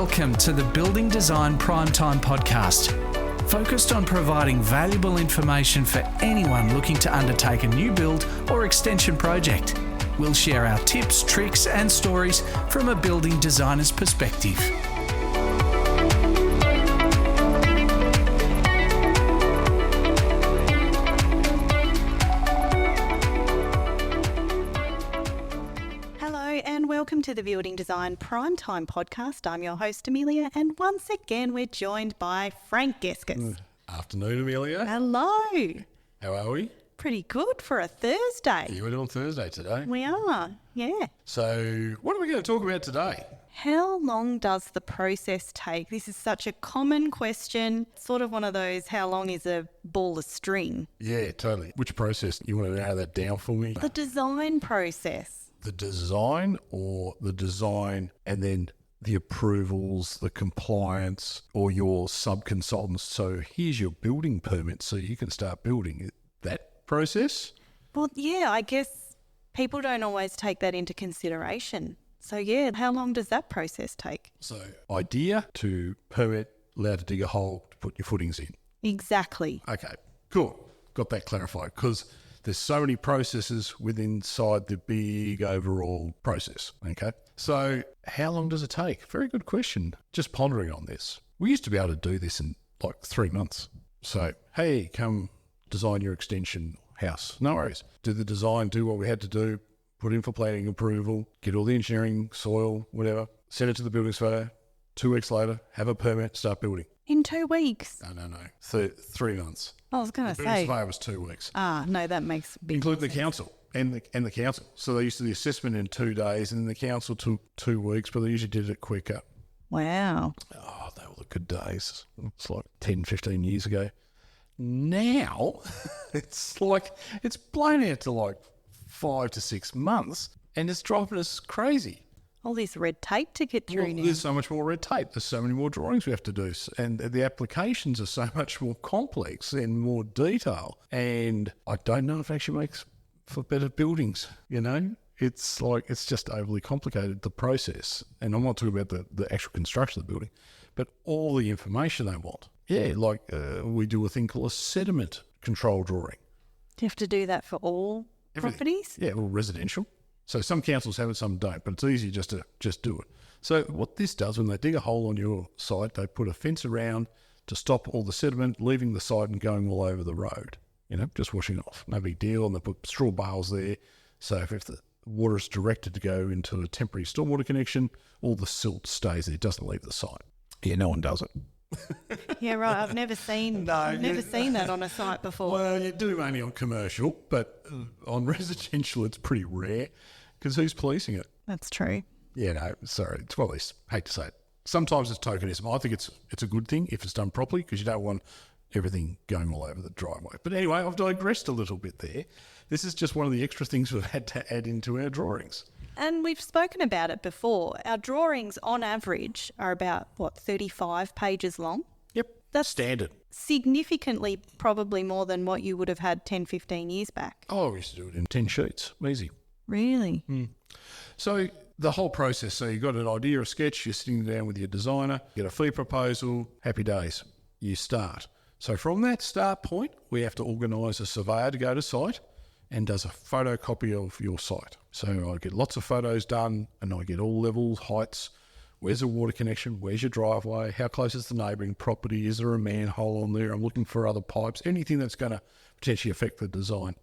Welcome to the Building Design Primetime Podcast, focused on providing valuable information for anyone looking to undertake a new build or extension project. We'll share our tips, tricks and stories from a building designer's perspective. Welcome to the Building Design Primetime Podcast. I'm your host, Amelia, and once again, we're joined by Frank Geskus. Afternoon, Amelia. Hello. How are we? Pretty good for a Thursday. Yeah, we're doing Thursday today. We are, yeah. So, what are we going to talk about today? How long does the process take? This is such a common question. Sort of one of those, how long is a ball of string? Yeah, totally. Which process? You want to narrow that down for me? The design process. The design or the design and then the approvals, the compliance or your sub-consultants. So here's your building permit so you can start building. That process? Well, yeah, I guess people don't always take that into consideration. So yeah, how long does that process take? So idea to permit, allowed to dig a hole to put your footings in. Exactly. Okay, cool. Got that clarified because there's so many processes inside the big overall process, okay? So how long does it take? Very good question. Just pondering on this. We used to be able to do this in like 3 months. So, hey, come design your extension house. No worries. Do the design, do what we had to do, put in for planning approval, get all the engineering, soil, whatever, send it to the building surveyor. 2 weeks later, have a permit, start building. In 2 weeks? No. 3 months. I was going to say. The building surveyor was 2 weeks. No, that makes big including sense. The council and the council. So they used to do the assessment in 2 days and then the council took 2 weeks, but they usually did it quicker. Wow. Oh, they were the good days. It's like 10, 15 years ago. Now, it's blown out to like 5 to 6 months and it's driving us crazy. All this red tape to get through now. There's so much more red tape. There's so many more drawings we have to do. And the applications are so much more complex and more detail. And I don't know if it actually makes for better buildings, you know? It's just overly complicated, the process. And I'm not talking about the actual construction of the building, but all the information they want. Yeah, we do a thing called a sediment control drawing. Do you have to do that for all properties? Yeah, all residential. So some councils have it, some don't, but it's easy just to do it. So what this does, when they dig a hole on your site, they put a fence around to stop all the sediment leaving the site and going all over the road, just washing it off. No big deal. And they put straw bales there. So if the water is directed to go into a temporary stormwater connection, all the silt stays there, doesn't leave the site. Yeah, no one does it. Yeah, right. I've never seen that on a site before. Well, you do mainly on commercial, but on residential it's pretty rare because who's policing it? That's true. Yeah, no, sorry. It's one of these, hate to say it. Sometimes it's tokenism. I think it's a good thing if it's done properly because you don't want everything going all over the driveway. But anyway, I've digressed a little bit there. This is just one of the extra things we've had to add into our drawings. And we've spoken about it before. Our drawings on average are about, 35 pages long? Yep, that's standard. Significantly probably more than what you would have had 10, 15 years back. Oh, we used to do it in 10 sheets. Easy. Really? So the whole process, so you've got an idea, a sketch, you're sitting down with your designer, get a fee proposal, happy days, you start. So from that start point, we have to organise a surveyor to go to site and does a photocopy of your site. So I get lots of photos done and I get all levels, heights, where's the water connection, where's your driveway, how close is the neighbouring property, is there a manhole on there, I'm looking for other pipes, anything that's going to potentially affect the design.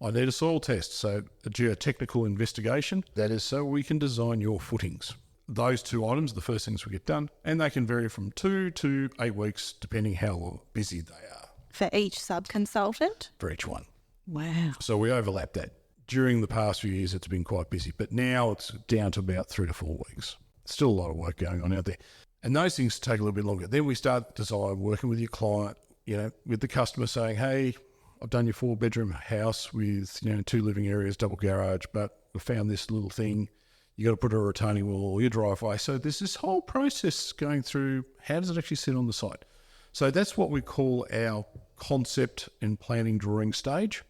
I need a soil test, so a geotechnical investigation, that is so we can design your footings. Those 2 items are the first things we get done, and they can vary from 2 to 8 weeks depending how busy they are. For each sub-consultant? For each one. Wow. So we overlap that. During the past few years, it's been quite busy, but now it's down to about 3 to 4 weeks. Still a lot of work going on out there. And those things take a little bit longer. Then we start design, working with your client, with the customer saying, hey, I've done your 4-bedroom house with, 2 living areas, double garage, but we found this little thing. You got to put a retaining wall or your driveway. So there's this whole process going through. How does it actually sit on the site? So that's what we call our concept and planning drawing stage.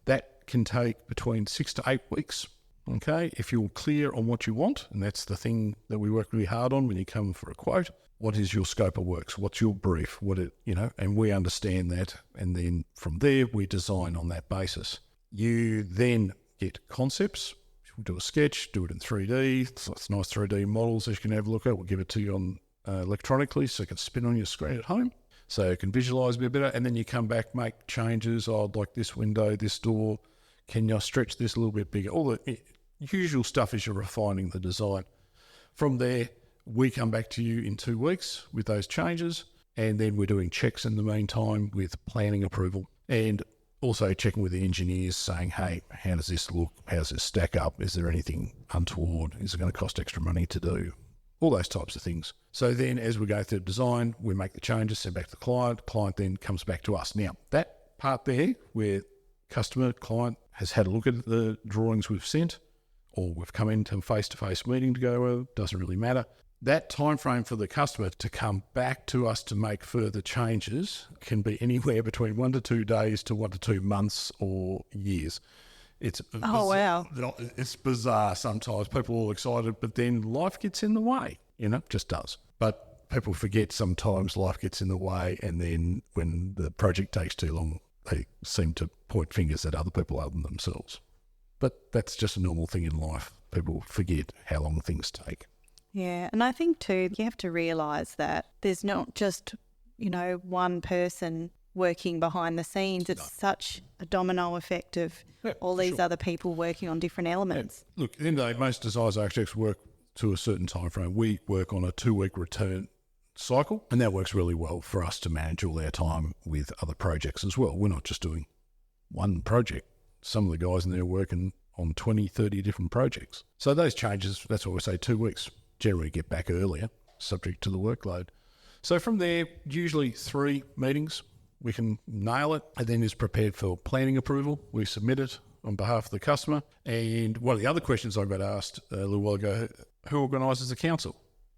That can take between 6 to 8 weeks. Okay, if you're clear on what you want, and that's the thing that we work really hard on when you come for a quote, what is your scope of works? What's your brief? And we understand that, and then from there we design on that basis. You then get concepts. We'll do a sketch, do it in 3D. So it's nice 3D models that you can have a look at. We'll give it to you on electronically so you can spin on your screen at home, so you can visualise a bit better. And then you come back, make changes. I'd like this window, this door. Can you stretch this a little bit bigger? All the usual stuff as you're refining the design. From there, we come back to you in 2 weeks with those changes, and then we're doing checks in the meantime with planning approval, and also checking with the engineers saying, hey, how does this look? How does this stack up? Is there anything untoward? Is it going to cost extra money to do? All those types of things. So then as we go through design, we make the changes, send back to the client then comes back to us. Now, that part there where client has had a look at the drawings we've sent, or we've come into a face-to-face meeting to go over, doesn't really matter. That time frame for the customer to come back to us to make further changes can be anywhere between 1 to 2 days to 1 to 2 months or years. It's wow. It's bizarre sometimes. People are all excited, but then life gets in the way, just does. But people forget sometimes life gets in the way, and then when the project takes too long, they seem to point fingers at other people other than themselves. But that's just a normal thing in life. People forget how long things take. Yeah, and I think too, you have to realise that there's not just, one person working behind the scenes. It's such a domino effect of all these other people working on different elements. Yeah. Look, at the end of the day, most design architects work to a certain time frame. We work on a 2-week return cycle, and that works really well for us to manage all our time with other projects as well. We're not just doing one project. Some of the guys in there are working on 20, 30 different projects. So those changes, that's why we say 2 weeks. Generally get back earlier, subject to the workload. So from there, usually 3 meetings, we can nail it, and then is prepared for planning approval. We submit it on behalf of the customer. And one of the other questions I got asked a little while ago, who organises the council?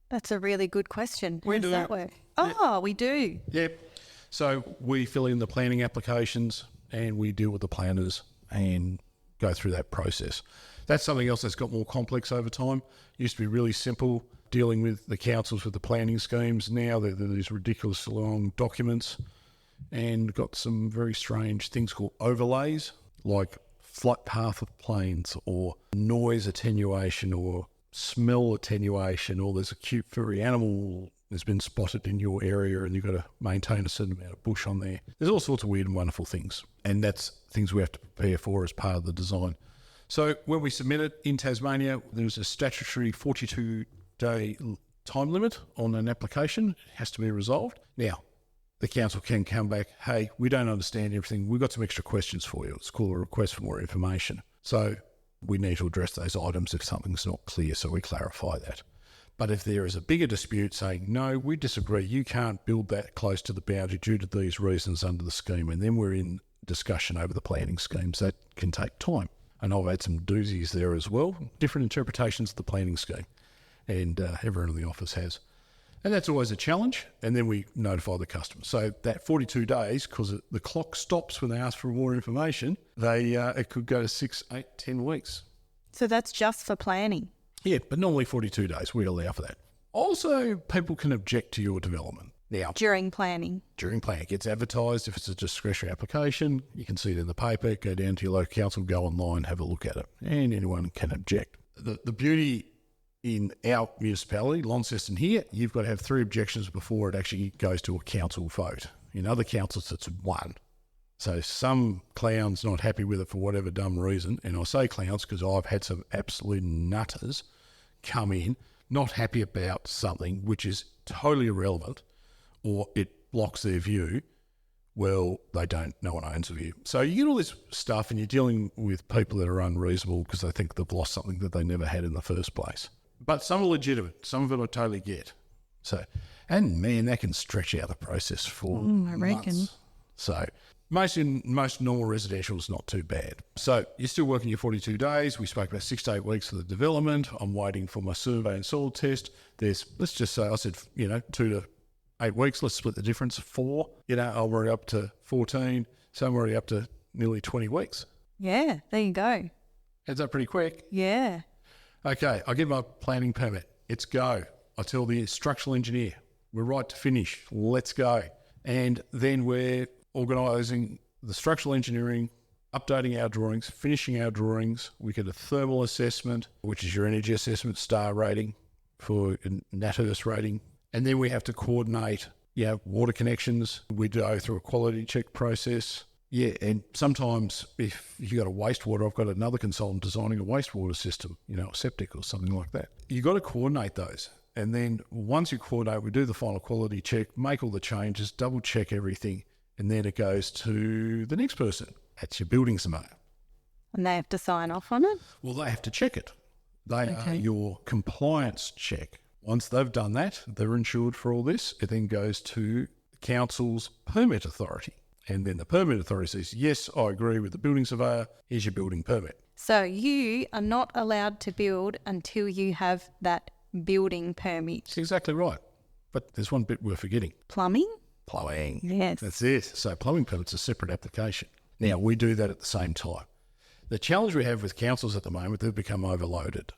That's a really good question. We How do. does that work? Oh, we do. Yep. So we fill in the planning applications, and we deal with the planners and go through that process. That's something else that's got more complex over time. Used to be really simple dealing with the councils with the planning schemes. Now they're these ridiculous long documents, and got some very strange things called overlays, like flight path of planes, or noise attenuation, or smell attenuation, or there's a cute furry animal that's been spotted in your area and you've got to maintain a certain amount of bush on there. There's all sorts of weird and wonderful things, and that's things we have to prepare for as part of the design. So when we submit it in Tasmania, there's a statutory 42-day time limit on an application. It has to be resolved. Now, the council can come back, hey, we don't understand everything. We've got some extra questions for you. It's called a request for more information. So we need to address those items if something's not clear, so we clarify that. But if there is a bigger dispute saying, no, we disagree, you can't build that close to the boundary due to these reasons under the scheme, and then we're in discussion over the planning schemes, that can take time. And I've had some doozies there as well, different interpretations of the planning scheme, and everyone in the office has. And that's always a challenge, and then we notify the customer. So that 42 days, because the clock stops when they ask for more information, it could go to 6, 8, 10 weeks. So that's just for planning? Yeah, but normally 42 days, we allow for that. Also, people can object to your development. Now, during planning, it gets advertised. If it's a discretionary application, you can see it in the paper, go down to your local council, go online, have a look at it, and anyone can object. The beauty in our municipality, Launceston here, you've got to have 3 objections before it actually goes to a council vote. In other councils, it's 1. So some clown's not happy with it for whatever dumb reason, and I say clowns because I've had some absolute nutters come in not happy about something which is totally irrelevant, or it blocks their view. Well, no one owns a view. So you get all this stuff, and you're dealing with people that are unreasonable because they think they've lost something that they never had in the first place. But some are legitimate. Some of it I totally get. So, and man, that can stretch out the process for I reckon. months. So most normal residential is not too bad. So you're still working your 42 days. We spoke about 6 to 8 weeks for the development. I'm waiting for my survey and soil test. Let's just say, I said, 2 to 8 weeks. Let's split the difference. 4. I'm already up to 14. So I'm already up to nearly 20 weeks. Yeah, there you go. Adds up pretty quick. Yeah. Okay, I get my planning permit. It's go. I tell the structural engineer, we're right to finish. Let's go. And then we're organising the structural engineering, updating our drawings, finishing our drawings. We get a thermal assessment, which is your energy assessment star rating for NatHERS rating. And then we have to coordinate, water connections. We go through a quality check process. Yeah, and sometimes if you got a wastewater, I've got another consultant designing a wastewater system, a septic or something like that. You got to coordinate those. And then once you coordinate, we do the final quality check, make all the changes, double check everything, and then it goes to the next person. That's your building surveyor. And they have to sign off on it? Well, they have to check it. They are your compliance check. Once they've done that, they're insured for all this. It then goes to the council's permit authority. And then the permit authority says, yes, I agree with the building surveyor. Here's your building permit. So you are not allowed to build until you have that building permit. That's exactly right. But there's one bit we're forgetting. Plumbing? Plumbing. Yes. That's it. So plumbing permit's a separate application. Now, we do that at the same time. The challenge we have with councils at the moment, they've become overloaded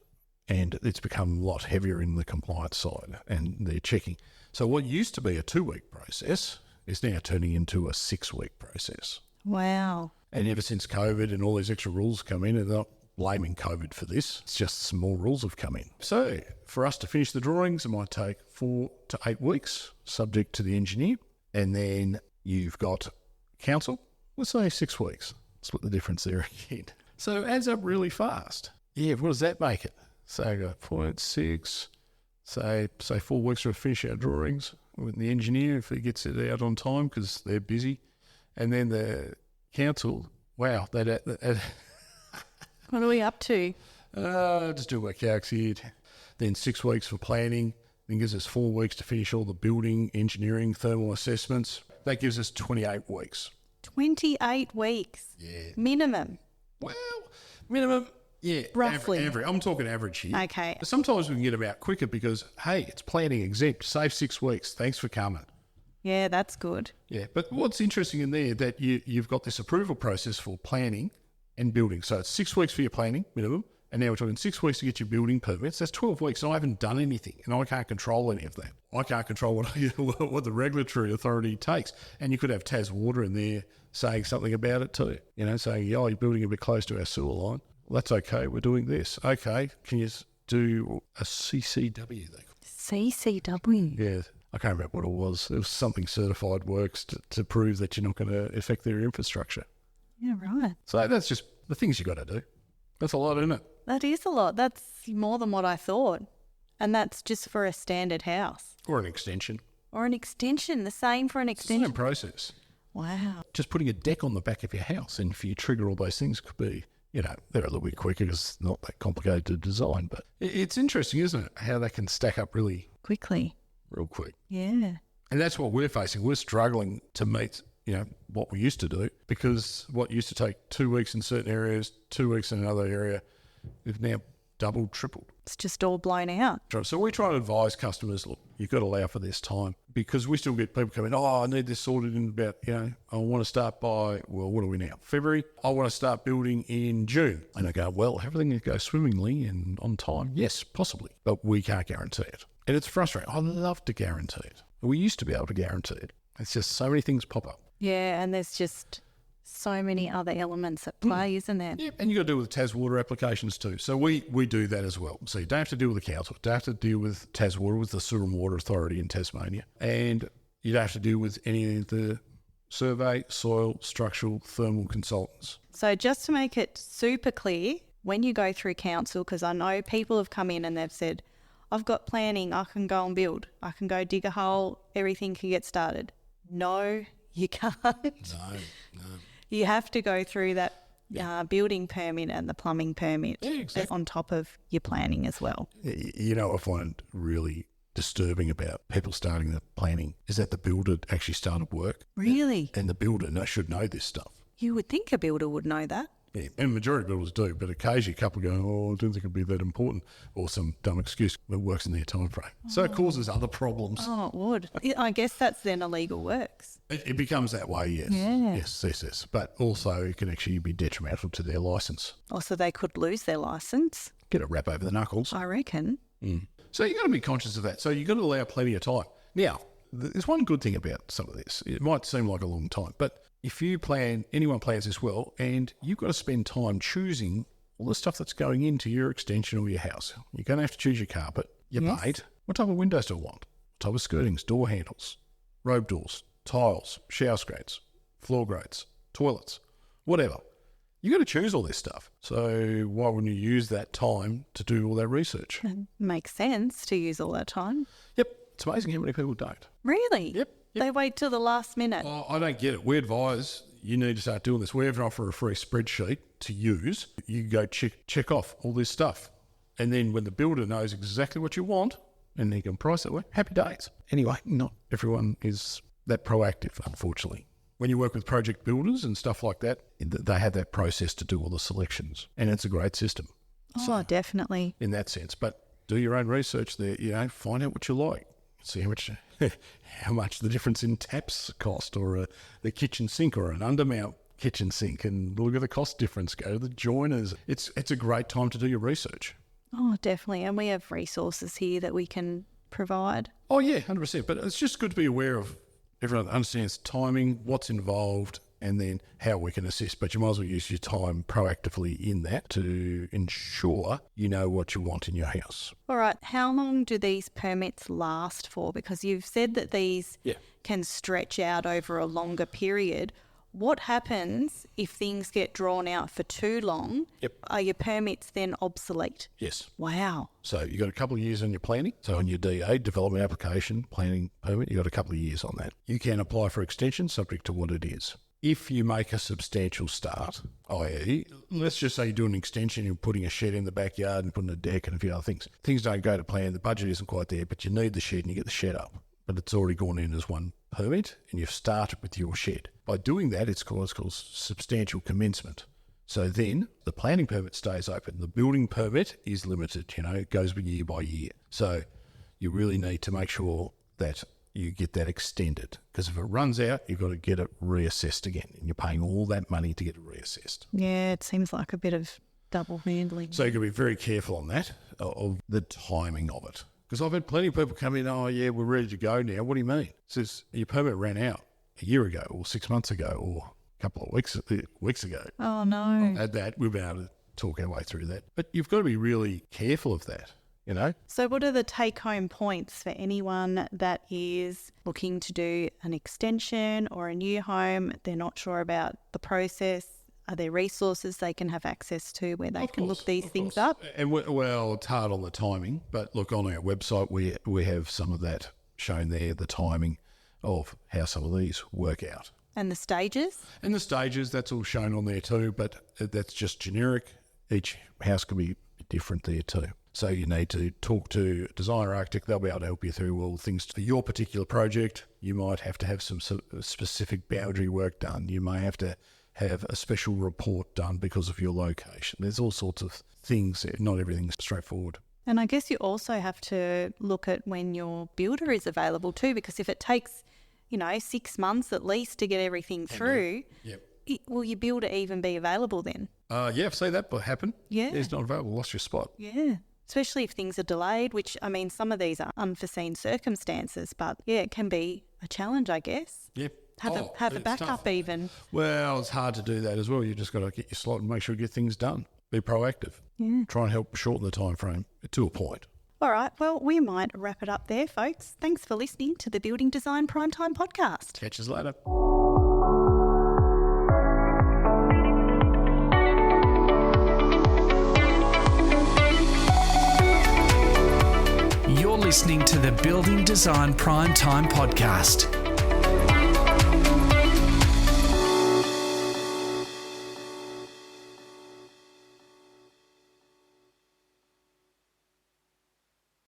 and it's become a lot heavier in the compliance side and they're checking. So what used to be a 2-week process is now turning into a 6-week process. Wow. And ever since COVID and all these extra rules come in, and they're not blaming COVID for this, it's just some more rules have come in. So for us to finish the drawings, it might take 4 to 8 weeks, subject to the engineer. And then you've got council, let's say 6 weeks. Split the difference there again. So it adds up really fast. Yeah, what does that make it? So I go 0.6, say 4 weeks to finish our drawings with the engineer if he gets it out on time because they're busy. And then the council, wow, what are we up to? Just do my calcs here. Then 6 weeks for planning. Then gives us 4 weeks to finish all the building, engineering, thermal assessments. That gives us 28 weeks. 28 weeks? Yeah. Minimum? Well, minimum, yeah. Roughly? Average. I'm talking average here. Okay. But sometimes we can get them out quicker because, hey, it's planning exempt. Save 6 weeks. Thanks for coming. Yeah, that's good. Yeah, but what's interesting in there that you've got this approval process for planning and building. So it's 6 weeks for your planning, minimum, and now we're talking 6 weeks to get your building permits. That's 12 weeks, and I haven't done anything, and I can't control any of that. I can't control what the regulatory authority takes. And you could have Tas Water in there saying something about it too, saying, you're building a bit close to our sewer line. Well, that's okay, we're doing this. Okay, can you do a CCW? CCW? Yeah. I can't remember what it was. It was something certified works to prove that you're not going to affect their infrastructure. Yeah, right. So that's just the things you got to do. That's a lot, isn't it? That is a lot. That's more than what I thought. And that's just for a standard house. Or an extension. Or an extension. The same for an extension. Same process. Wow. Just putting a deck on the back of your house, and if you trigger all those things, could be, they're a little bit quicker because it's not that complicated to design. But it's interesting, isn't it, how they can stack up really quickly. Real quick. Yeah. And that's what we're facing. We're struggling to meet, what we used to do, because what used to take 2 weeks in certain areas, 2 weeks in another area, we've now doubled, tripled. It's just all blown out. So we try to advise customers, look, you've got to allow for this time, because we still get people coming, I need this sorted in about, I want to start by, what are we now? February. I want to start building in June. And I go, well, everything will go swimmingly and on time. Yes, possibly, but we can't guarantee it. And it's frustrating. I'd love to guarantee it. We used to be able to guarantee it. It's just so many things pop up. Yeah, and there's just so many other elements at play, isn't there? Yeah, and you've got to deal with Tas Water applications too. So we do that as well. So you don't have to deal with the council. You don't have to deal with Tas Water, with the Sewer and Water Authority in Tasmania. And you don't have to deal with any of the survey, soil, structural, thermal consultants. So just to make it super clear, when you go through council, because I know people have come in and they've said, I've got planning, I can go and build. I can go dig a hole, everything can get started. No, you can't. No. You have to go through that building permit and the plumbing permit on top of your planning as well. I find really disturbing about people starting the planning is that the builder actually started work. Really? And the builder should know this stuff. You would think a builder would know that. Yeah, and majority of builders do, but occasionally a couple go, I don't think it'd be that important, or some dumb excuse that works in their time frame. So it causes other problems. Oh, it would. I guess that's then illegal works. It becomes that way, yes. Yeah. Yes. But also it can actually be detrimental to their licence. Oh, so they could lose their licence, Get a rap over the knuckles. I reckon. So you've got to be conscious of that. So you've got to allow plenty of time. Now, there's one good thing about some of this. It might seem like a long time, but if anyone plans this well, and you've got to spend time choosing all the stuff that's going into your extension or your house. You're going to have to choose your carpet, your paint. What type of windows do I want? What type of skirtings, door handles, robe doors, tiles, shower screens, floor grates, toilets, whatever. You've got to choose all this stuff. So why wouldn't you use that time to do all that research? It makes sense to use all that time. Yep. It's amazing how many people don't. Really? Yep. They wait till the last minute. Oh, I don't get it. We advise you need to start doing this. We even offer a free spreadsheet to use. You go check off all this stuff. And then when the builder knows exactly what you want and he can price it, happy days. Anyway, not everyone is that proactive, unfortunately. When you work with project builders and stuff like that, they have that process to do all the selections. And it's a great system. Oh, definitely. In that sense. But do your own research there, find out what you like. See how much the difference in taps cost, or the kitchen sink, or an undermount kitchen sink, and look at the cost difference. Go to the joiners. It's a great time to do your research. Oh, definitely. And we have resources here that we can provide. Oh yeah, 100%. But it's just good to be aware of everyone understands timing, what's involved, and then how we can assist. But you might as well use your time proactively in that to ensure you know what you want in your house. All right. How long do these permits last for? Because you've said that these can stretch out over a longer period. What happens if things get drawn out for too long? Yep. Are your permits then obsolete? Yes. Wow. So you've got a couple of years on your planning. So on your DA, development application, planning permit, you've got a couple of years on that. You can apply for extension subject to what it is. If you make a substantial start, i.e., let's just say you do an extension, you're putting a shed in the backyard and putting a deck and a few other things. Things don't go to plan, the budget isn't quite there, but you need the shed and you get the shed up. But it's already gone in as one permit and you've started with your shed. By doing that, it's called substantial commencement. So then the planning permit stays open. The building permit is limited, it goes year by year. So you really need to make sure that you get that extended, because if it runs out, you've got to get it reassessed again, and you're paying all that money to get it reassessed. Yeah, it seems like a bit of double handling. So you've got to be very careful on that, of the timing of it. Because I've had plenty of people come in, oh yeah, we're ready to go now. What do you mean? It says your permit ran out a year ago, or 6 months ago, or a couple of weeks ago. Oh no. At that, we've been able to talk our way through that. But you've got to be really careful of that. So what are the take-home points for anyone that is looking to do an extension or a new home? They're not sure about the process. Are there resources they can have access to where they can look these things up? And well, it's hard on the timing, but look, on our website we have some of that shown there, the timing of how some of these work out. And the stages? And the stages, that's all shown on there too, but that's just generic. Each house can be different there too. So you need to talk to a designer architect. They'll be able to help you through all things for your particular project. You might have to have some specific boundary work done. You may have to have a special report done because of your location. There's all sorts of things. Not everything's straightforward. And I guess you also have to look at when your builder is available too, because if it takes, 6 months at least to get everything through, will your builder even be available then? I've seen that happen. Yeah. It's not available, lost your spot. Yeah. Especially if things are delayed, which, some of these are unforeseen circumstances, but it can be a challenge, I guess. Yep. Have a backup tough. Even. Well, it's hard to do that as well. You just got to get your slot and make sure you get things done. Be proactive. Yeah. Try and help shorten the time frame to a point. All right. Well, we might wrap it up there, folks. Thanks for listening to the Building Design Primetime Podcast. Catch us later. You're listening to the Building Design Primetime Podcast.